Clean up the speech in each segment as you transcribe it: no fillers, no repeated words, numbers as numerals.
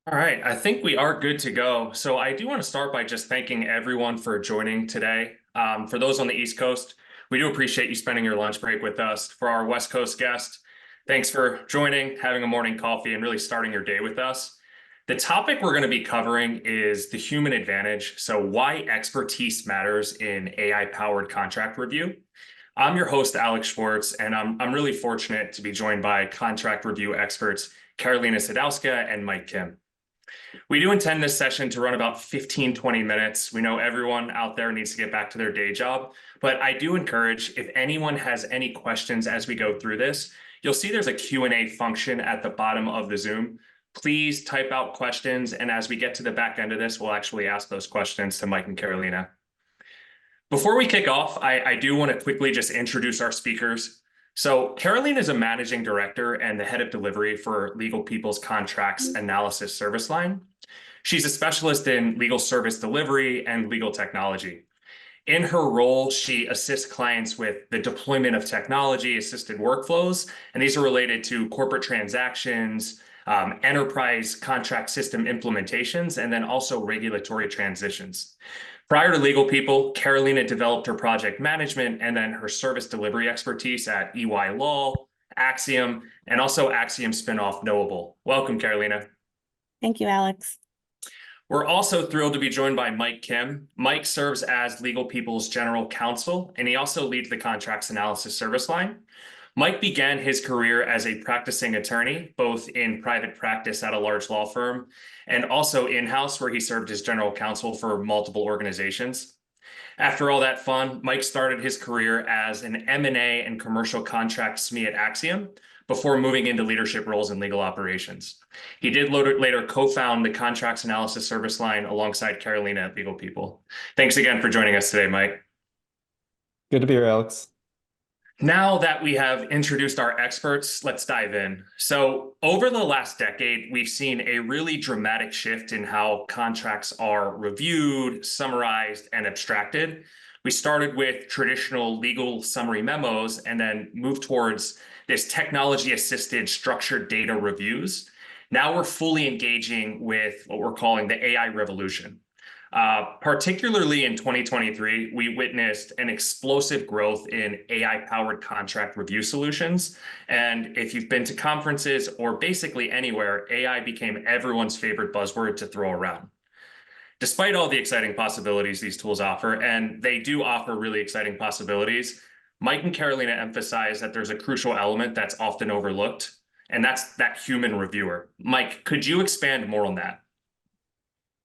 All right, I think we are good to go. So I do want to start by just thanking everyone for joining today. For those on the East Coast, we do appreciate you spending your lunch break with us. For our West Coast guests, thanks for joining, having a morning coffee, and really starting your day with us. The topic we're going to be covering is the human advantage. So why expertise matters in AI-powered contract review. I'm your host, Alex Schwartz, and I'm really fortunate to be joined by contract review experts Karolina Sadowska and Mike Kim. We do intend this session to run about 15, 20 minutes. We know everyone out there needs to get back to their day job, but I do encourage if anyone has any questions as we go through this, you'll see there's a Q&A function at the bottom of the Zoom. Please type out questions, and as we get to the back end of this, we'll actually ask those questions to Mike and Karolina. Before we kick off, I do want to quickly just introduce our speakers. So Karolina is a managing director and the head of delivery for Legal People's Contracts Analysis Service Line. She's a specialist in legal service delivery and legal technology. In her role, she assists clients with the deployment of technology-assisted workflows, and these are related to corporate transactions, enterprise contract system implementations, and then also regulatory transitions. Prior to Legal People, Karolina developed her project management and then her service delivery expertise at EY Law, Axiom, and also Axiom spinoff Knowable. Welcome, Karolina. Thank you, Alex. We're also thrilled to be joined by Mike Kim. Mike serves as Legal People's General Counsel, and he also leads the Contracts Analysis Service Line. Mike began his career as a practicing attorney, both in private practice at a large law firm and also in-house, where he served as general counsel for multiple organizations. After all that fun, Mike started his career as an M&A and commercial contract SME at Axiom before moving into leadership roles in legal operations. He did later co-found the Contracts Analysis Service Line alongside Karolina at Legal People. Thanks again for joining us today, Mike. Good to be here, Alex. Now that we have introduced our experts, let's dive in. So over the last decade, we've seen a really dramatic shift in how contracts are reviewed, summarized, and abstracted. We started with traditional legal summary memos and then moved towards this technology-assisted structured data reviews. Now we're fully engaging with what we're calling the AI revolution. Particularly in 2023, we witnessed an explosive growth in AI-powered contract review solutions. And if you've been to conferences or basically anywhere, AI became everyone's favorite buzzword to throw around. Despite all the exciting possibilities these tools offer, and they do offer really exciting possibilities, Mike and Karolina emphasize that there's a crucial element that's often overlooked, and that's that human reviewer. Mike, could you expand more on that?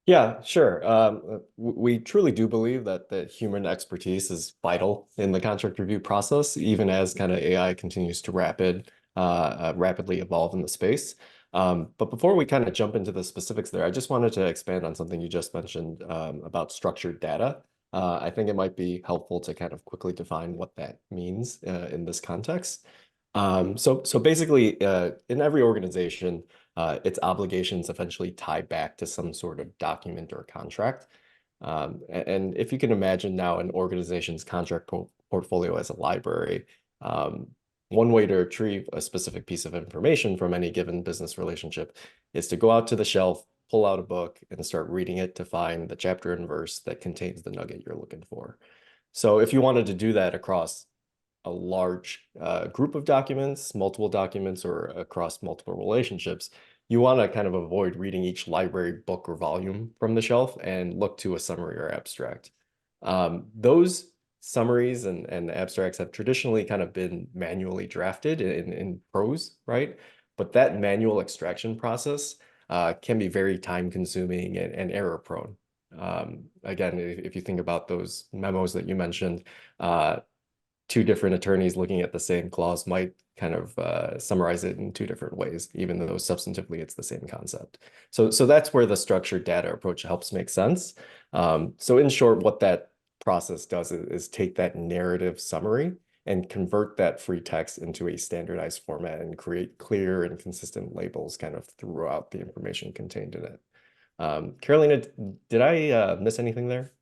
Yeah, sure. We truly do believe that the human expertise is vital in the contract review process, even as kind of AI continues to rapidly evolve in the space. But before we kind of jump into the specifics there, I just wanted to expand on something you just mentioned about structured data. I think it might be helpful to kind of quickly define what that means in this context. So basically, in every organization, its obligations eventually tie back to some sort of document or contract. And if you can imagine now an organization's contract portfolio as a library, one way to retrieve a specific piece of information from any given business relationship is to go out to the shelf, pull out a book, and start reading it to find the chapter and verse that contains the nugget you're looking for. So if you wanted to do that across a large group of documents, multiple documents, or across multiple relationships, you want to kind of avoid reading each library book or volume from the shelf and look to a summary or abstract. Those summaries and abstracts have traditionally kind of been manually drafted in prose, right? But that manual extraction process can be very time consuming and error prone. Again, if you think about those memos that you mentioned, two different attorneys looking at the same clause might kind of summarize it in two different ways, even though substantively it's the same concept. So that's where the structured data approach helps make sense. So in short, what that process does is take that narrative summary and convert that free text into a standardized format and create clear and consistent labels kind of throughout the information contained in it. Karolina, did I miss anything there?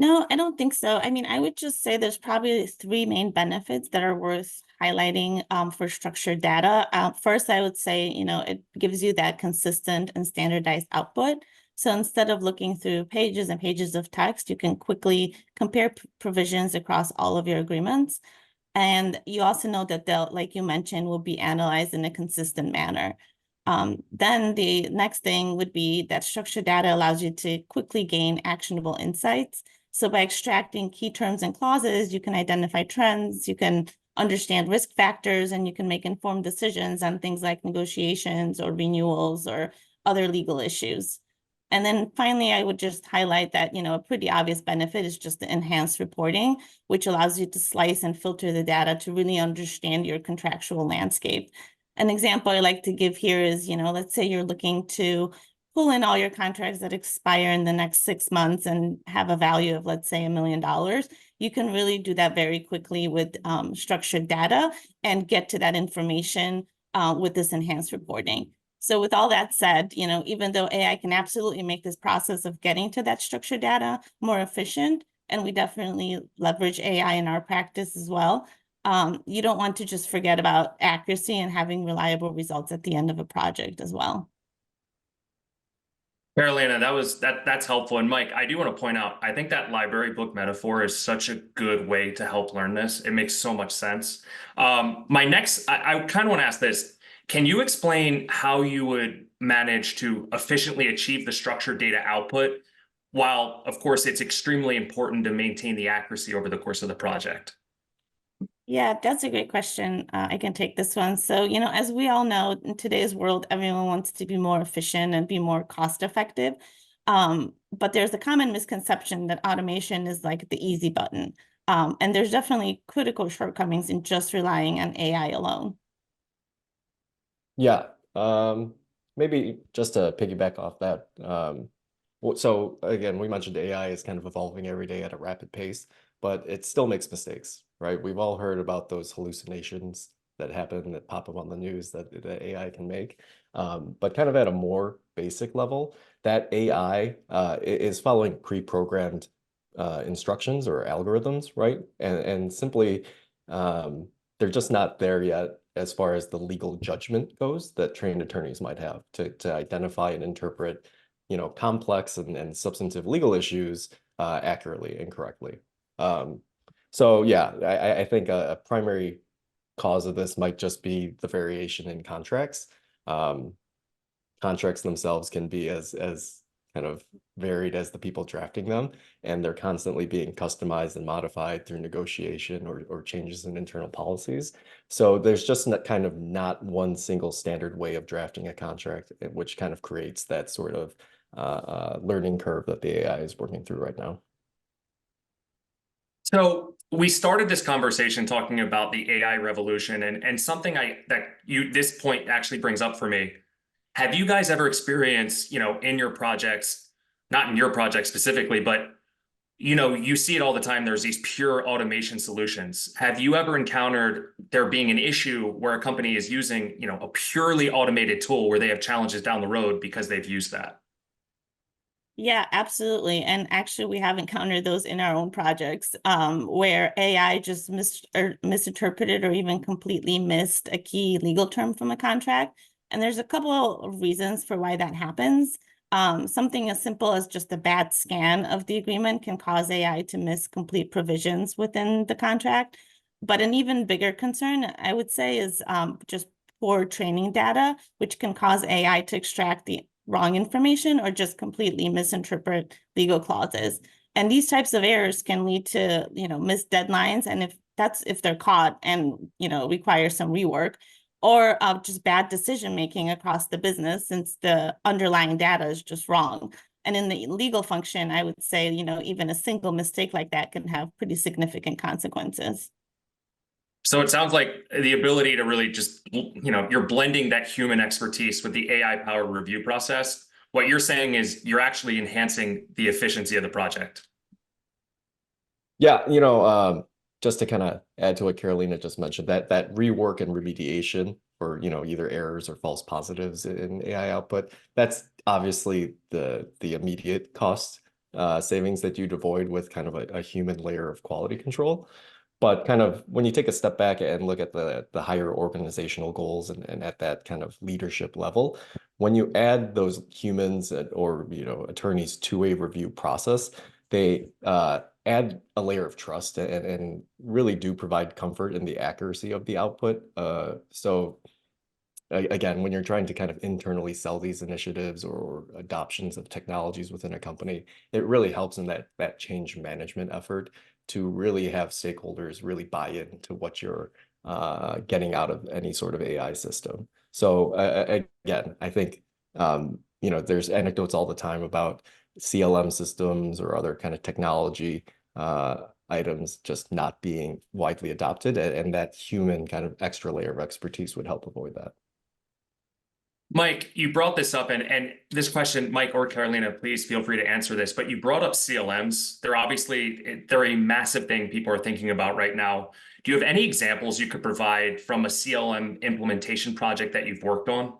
No, I don't think so. I mean, I would just say there's probably three main benefits that are worth highlighting for structured data. First, I would say, it gives you that consistent and standardized output. So instead of looking through pages and pages of text, you can quickly compare provisions across all of your agreements. And you also know that they'll, like you mentioned, will be analyzed in a consistent manner. Then the next thing would be that structured data allows you to quickly gain actionable insights. So by extracting key terms and clauses, you can identify trends, you can understand risk factors, and you can make informed decisions on things like negotiations or renewals or other legal issues. And then finally, I would just highlight that, a pretty obvious benefit is just the enhanced reporting, which allows you to slice and filter the data to really understand your contractual landscape. An example I like to give here is, let's say you're looking to pull in all your contracts that expire in the next 6 months and have a value of, let's say, $1 million. You can really do that very quickly with structured data and get to that information with this enhanced reporting. So with all that said, even though AI can absolutely make this process of getting to that structured data more efficient, and we definitely leverage AI in our practice as well, you don't want to just forget about accuracy and having reliable results at the end of a project as well. Carolina, that's helpful. And Mike, I do want to point out, I think that library book metaphor is such a good way to help learn this. It makes so much sense. My next, I kind of want to ask this. Can you explain how you would manage to efficiently achieve the structured data output, while, of course, it's extremely important to maintain the accuracy over the course of the project? Yeah, that's a great question. I can take this one. So, as we all know, in today's world, everyone wants to be more efficient and be more cost effective. But there's a common misconception that automation is like the easy button. And there's definitely critical shortcomings in just relying on AI alone. Yeah, maybe just to piggyback off that. So again, we mentioned AI is kind of evolving every day at a rapid pace, but it still makes mistakes, right? We've all heard about those hallucinations that happen that pop up on the news that AI can make. But kind of at a more basic level, that AI is following pre-programmed instructions or algorithms, right? And simply they're just not there yet as far as the legal judgment goes that trained attorneys might have to identify and interpret, complex and substantive legal issues accurately and correctly. So yeah, I think a primary cause of this might just be the variation in contracts. Contracts themselves can be as kind of varied as the people drafting them, and they're constantly being customized and modified through negotiation or changes in internal policies. So there's just not one single standard way of drafting a contract, which kind of creates that sort of learning curve that the AI is working through right now. So we started this conversation talking about the AI revolution, and something this point actually brings up for me. Have you guys ever experienced, in your projects, not in your project specifically, but you see it all the time, there's these pure automation solutions. Have you ever encountered there being an issue where a company is using, a purely automated tool where they have challenges down the road because they've used that? Yeah, absolutely. And actually, we have encountered those in our own projects where AI just misinterpreted or even completely missed a key legal term from a contract. And there's a couple of reasons for why that happens. Something as simple as just a bad scan of the agreement can cause AI to miss complete provisions within the contract. But an even bigger concern, I would say, is just poor training data, which can cause AI to extract the wrong information or just completely misinterpret legal clauses. And these types of errors can lead to, missed deadlines. And if they're caught and, require some rework, or just bad decision making across the business since the underlying data is just wrong. And in the legal function, I would say, even a single mistake like that can have pretty significant consequences. So it sounds like the ability to really just, you're blending that human expertise with the AI powered review process. What you're saying is you're actually enhancing the efficiency of the project. Yeah, just to kind of add to what Carolina just mentioned, that rework and remediation for, either errors or false positives in AI output, that's obviously the immediate cost savings that you'd avoid with kind of a human layer of quality control. But kind of when you take a step back and look at the higher organizational goals and at that kind of leadership level, when you add those humans or attorneys to a review process, they add a layer of trust and really do provide comfort in the accuracy of the output. So again, when you're trying to kind of internally sell these initiatives or adoptions of technologies within a company, it really helps in that change management effort to really have stakeholders really buy into what you're getting out of any sort of AI system. So again, I think there's anecdotes all the time about CLM systems or other kind of technology items just not being widely adopted, and that human kind of extra layer of expertise would help avoid that. Mike, you brought this up, and this question, Mike or Carolina, please feel free to answer this, but you brought up CLMs. They're a massive thing people are thinking about right now. Do you have any examples you could provide from a CLM implementation project that you've worked on?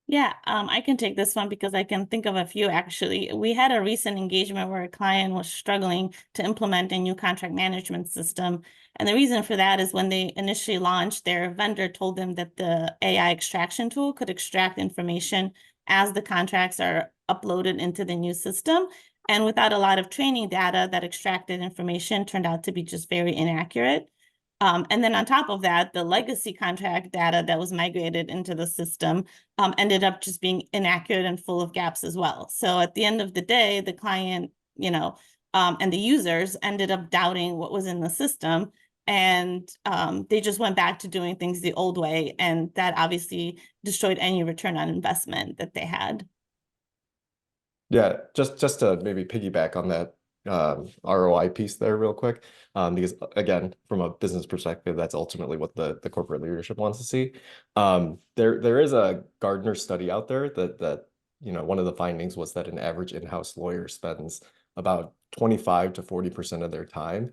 Yeah, I can take this one because I can think of a few actually. We had a recent engagement where a client was struggling to implement a new contract management system. And the reason for that is when they initially launched, their vendor told them that the AI extraction tool could extract information as the contracts are uploaded into the new system. And without a lot of training data, that extracted information turned out to be just very inaccurate. And then on top of that, the legacy contract data that was migrated into the system ended up just being inaccurate and full of gaps as well. So at the end of the day, the client, and the users ended up doubting what was in the system. And they just went back to doing things the old way. And that obviously destroyed any return on investment that they had. Yeah, just to maybe piggyback on that ROI piece there real quick, because again, from a business perspective, that's ultimately what the corporate leadership wants to see. There is a Gartner study out there that one of the findings was that an average in-house lawyer spends about 25 to 40% of their time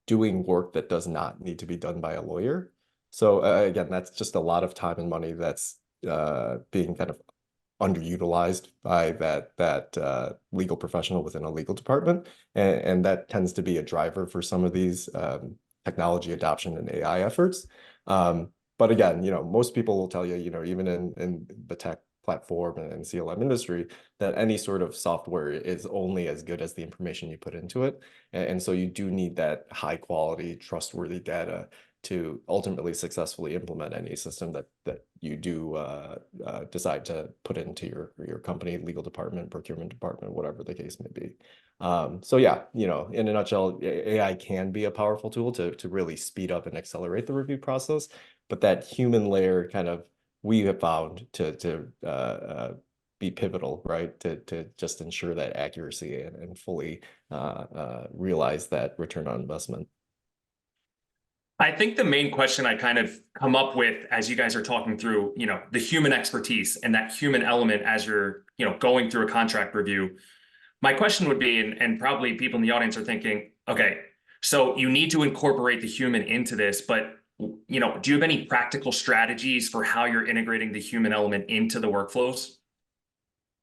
doing work that does not need to be done by a lawyer. So again, that's just a lot of time and money that's being kind of underutilized by that legal professional within a legal department, and that tends to be a driver for some of these technology adoption and AI efforts. But again, most people will tell you, even in the tech platform and CLM industry, that any sort of software is only as good as the information you put into it, and so you do need that high quality, trustworthy data to ultimately successfully implement any system that you do decide to put into your company, legal department, procurement department, whatever the case may be. So yeah, in a nutshell, AI can be a powerful tool to really speed up and accelerate the review process, but that human layer kind of we have found to be pivotal, right? To just ensure that accuracy and fully realize that return on investment. I think the main question I kind of come up with as you guys are talking through, the human expertise and that human element as you're, going through a contract review, my question would be, and probably people in the audience are thinking, okay, so you need to incorporate the human into this, but, do you have any practical strategies for how you're integrating the human element into the workflows?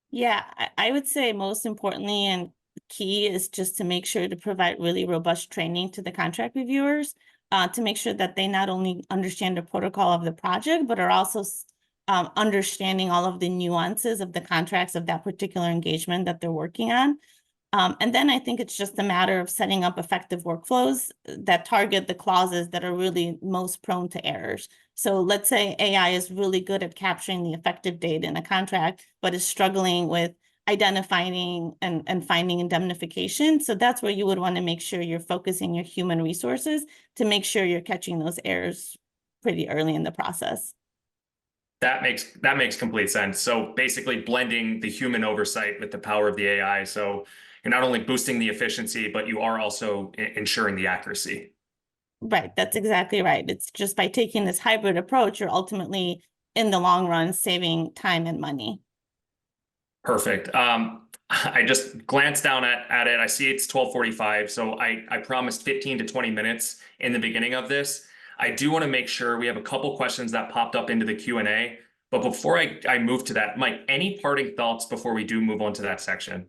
Yeah, I would say most importantly and key is just to make sure to provide really robust training to the contract reviewers. To make sure that they not only understand the protocol of the project, but are also understanding all of the nuances of the contracts of that particular engagement that they're working on. And then I think it's just a matter of setting up effective workflows that target the clauses that are really most prone to errors. So let's say AI is really good at capturing the effective date in a contract, but is struggling with identifying and finding indemnification. So that's where you would want to make sure you're focusing your human resources to make sure you're catching those errors pretty early in the process. That makes complete sense. So basically blending the human oversight with the power of the AI. So you're not only boosting the efficiency, but you are also ensuring the accuracy. Right, that's exactly right. It's just by taking this hybrid approach, you're ultimately in the long run saving time and money. Perfect. I just glanced down at it. I see it's 12:45. So I promised 15 to 20 minutes in the beginning of this. I do want to make sure we have a couple questions that popped up into the Q&A. But before I move to that, Mike, any parting thoughts before we do move on to that section?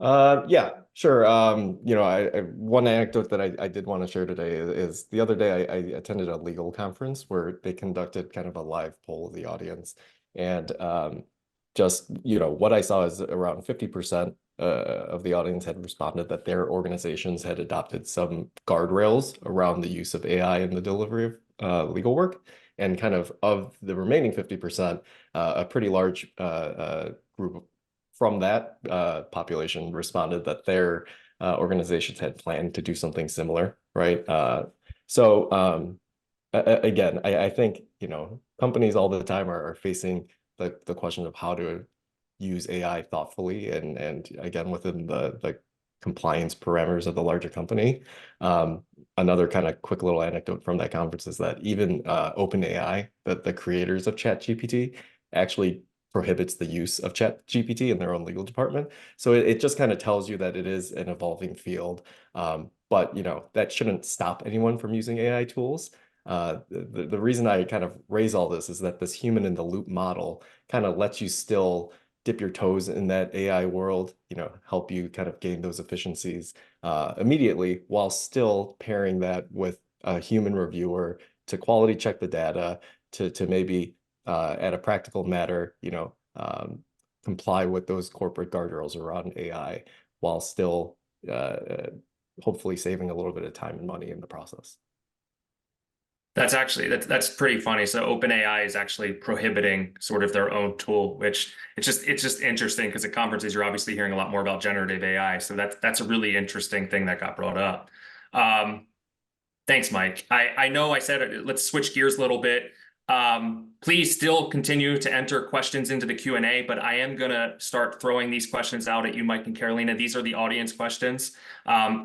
Yeah, sure. One anecdote that I did want to share today is the other day I attended a legal conference where they conducted kind of a live poll of the audience, and just what I saw is around 50% of the audience had responded that their organizations had adopted some guardrails around the use of AI in the delivery of legal work, and kind of the remaining 50%, a pretty large group from that population responded that their organizations had planned to do something similar, right? Again, I think companies all the time are facing the question of how to use AI thoughtfully and again within the compliance parameters of the larger company. Another kind of quick little anecdote from that conference is that even OpenAI, the creators of ChatGPT, actually prohibits the use of ChatGPT in their own legal department. So it just kind of tells you that it is an evolving field. But that shouldn't stop anyone from using AI tools. The reason I kind of raise all this is that this human in the loop model kind of lets you still dip your toes in that AI world, help you kind of gain those efficiencies immediately, while still pairing that with a human reviewer to quality check the data, to maybe at a practical matter, comply with those corporate guardrails around AI, while still hopefully saving a little bit of time and money in the process. That's pretty funny. So OpenAI is actually prohibiting sort of their own tool, which it's just interesting because at conferences you're obviously hearing a lot more about generative AI. So that's a really interesting thing that got brought up. Thanks, Mike. I know I said let's switch gears a little bit. Please still continue to enter questions into the Q&A, but I am going to start throwing these questions out at you, Mike and Carolina. These are the audience questions.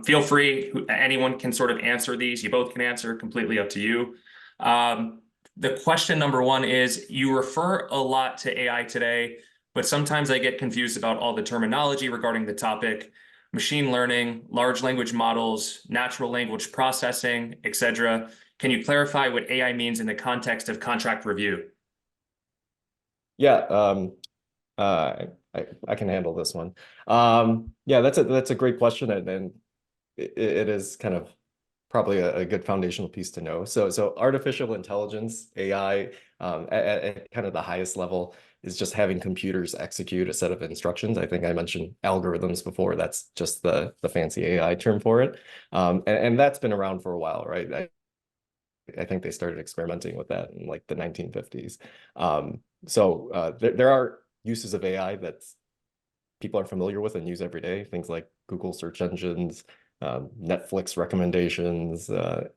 Feel free, anyone can sort of answer these. You both can answer, completely up to you. The question number one is, you refer a lot to AI today, but sometimes I get confused about all the terminology regarding the topic: machine learning, large language models, natural language processing, etc. Can you clarify what AI means in the context of contract review? Yeah, I can handle this one. Yeah, that's a great question, and it is kind of probably a good foundational piece to know. So artificial intelligence, AI, at kind of the highest level, is just having computers execute a set of instructions. I think I mentioned algorithms before. That's just the fancy AI term for it. And that's been around for a while, right? I think they started experimenting with that in like the 1950s. There are uses of AI that people are familiar with and use every day, things like Google search engines, Netflix recommendations,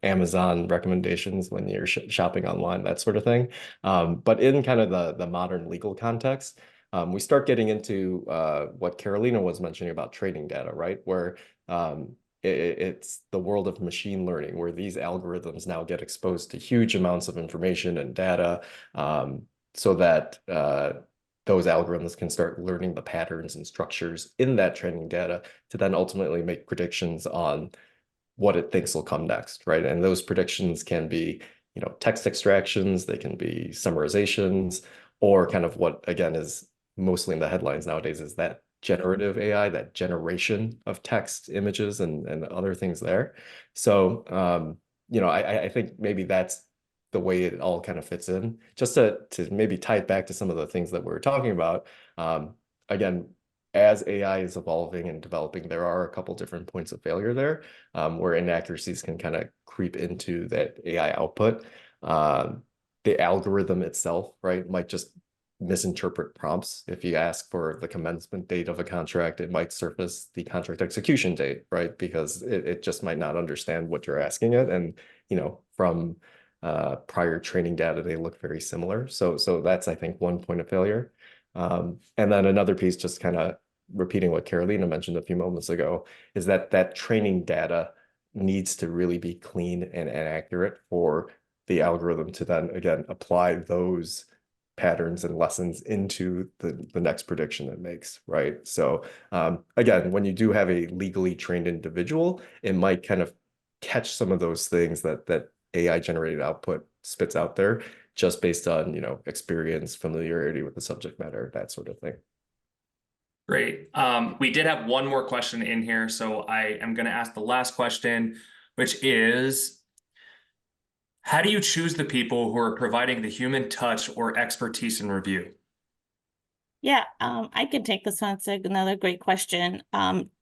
Amazon recommendations when you're shopping online, that sort of thing. But in kind of the modern legal context, we start getting into what Carolina was mentioning about training data, right? Where it's the world of machine learning, where these algorithms now get exposed to huge amounts of information and data, so that those algorithms can start learning the patterns and structures in that training data to then ultimately make predictions on what it thinks will come next, right? And those predictions can be, text extractions, they can be summarizations, or kind of what, again, is mostly in the headlines nowadays is that generative AI, that generation of text, images, and other things there. So, I think maybe that's the way it all kind of fits in. Just to maybe tie it back to some of the things that we're talking about. Again, as AI is evolving and developing, there are a couple different points of failure there, where inaccuracies can kind of creep into that AI output. The algorithm itself, right, might just misinterpret prompts. If you ask for the commencement date of a contract, it might surface the contract execution date, right? Because it just might not understand what you're asking it. And, from prior training data, they look very similar. So that's, I think, one point of failure. And then another piece, just kind of repeating what Carolina mentioned a few moments ago, is that training data needs to really be clean and accurate for the algorithm to then, again, apply those patterns and lessons into the next prediction it makes, right? So again, when you do have a legally trained individual, it might kind of catch some of those things that AI generated output spits out there, just based on experience, familiarity with the subject matter, that sort of thing. Great. We did have one more question in here, so I am going to ask the last question, which is, how do you choose the people who are providing the human touch or expertise in review? Yeah, I could take this one. It's another great question.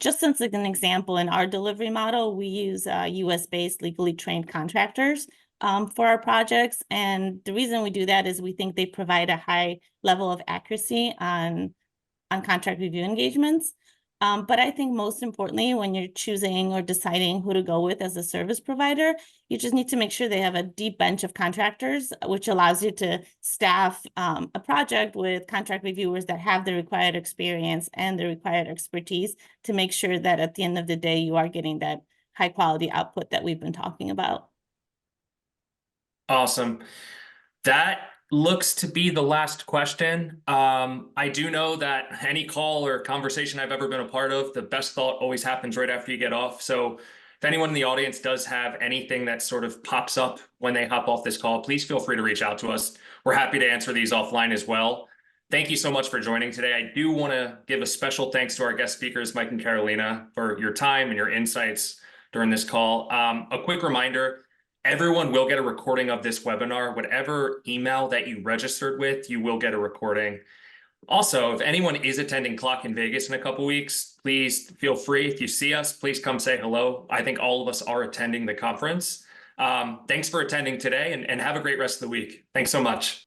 Just as an example, in our delivery model, we use US-based legally trained contractors for our projects. And the reason we do that is we think they provide a high level of accuracy on contract review engagements. But I think most importantly, when you're choosing or deciding who to go with as a service provider, you just need to make sure they have a deep bench of contractors, which allows you to staff a project with contract reviewers that have the required experience and the required expertise to make sure that at the end of the day, you are getting that high quality output that we've been talking about. Awesome. That looks to be the last question. I do know that any call or conversation I've ever been a part of, the best thought always happens right after you get off. So if anyone in the audience does have anything that sort of pops up when they hop off this call, please feel free to reach out to us. We're happy to answer these offline as well. Thank you so much for joining today. I do want to give a special thanks to our guest speakers, Mike and Carolina, for your time and your insights during this call. A quick reminder, everyone will get a recording of this webinar. Whatever email that you registered with, you will get a recording. Also, if anyone is attending Clock in Vegas in a couple weeks, please feel free. If you see us, please come say hello. I think all of us are attending the conference. Thanks for attending today and have a great rest of the week. Thanks so much.